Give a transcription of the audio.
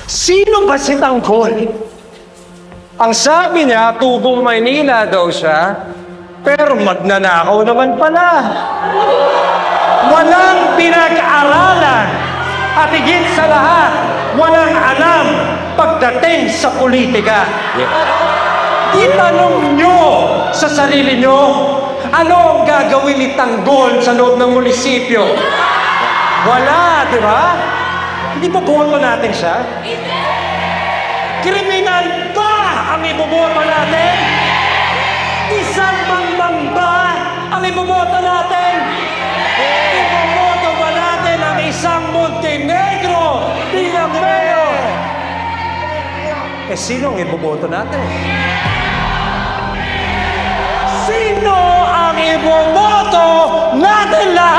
Sino ba si Tanggol? Ang sabi niya, tubong Maynila daw siya, pero magnanakaw naman pala. Walang pinag-aralan at higit sa lahat, walang alam pagdating sa politika. Itanong nyo sa sarili nyo, ano ang gagawin ni Tanggol sa loob ng munisipyo? Wala, di ba? Hindi ba boto natin siya? Kriminal ba ang iboboto natin? Isang mangbang ba ang iboboto natin? Iboboto ba natin ang isang Montenegro bilang mayor? Sino ang iboboto natin? Sino ang iboboto natin lahat?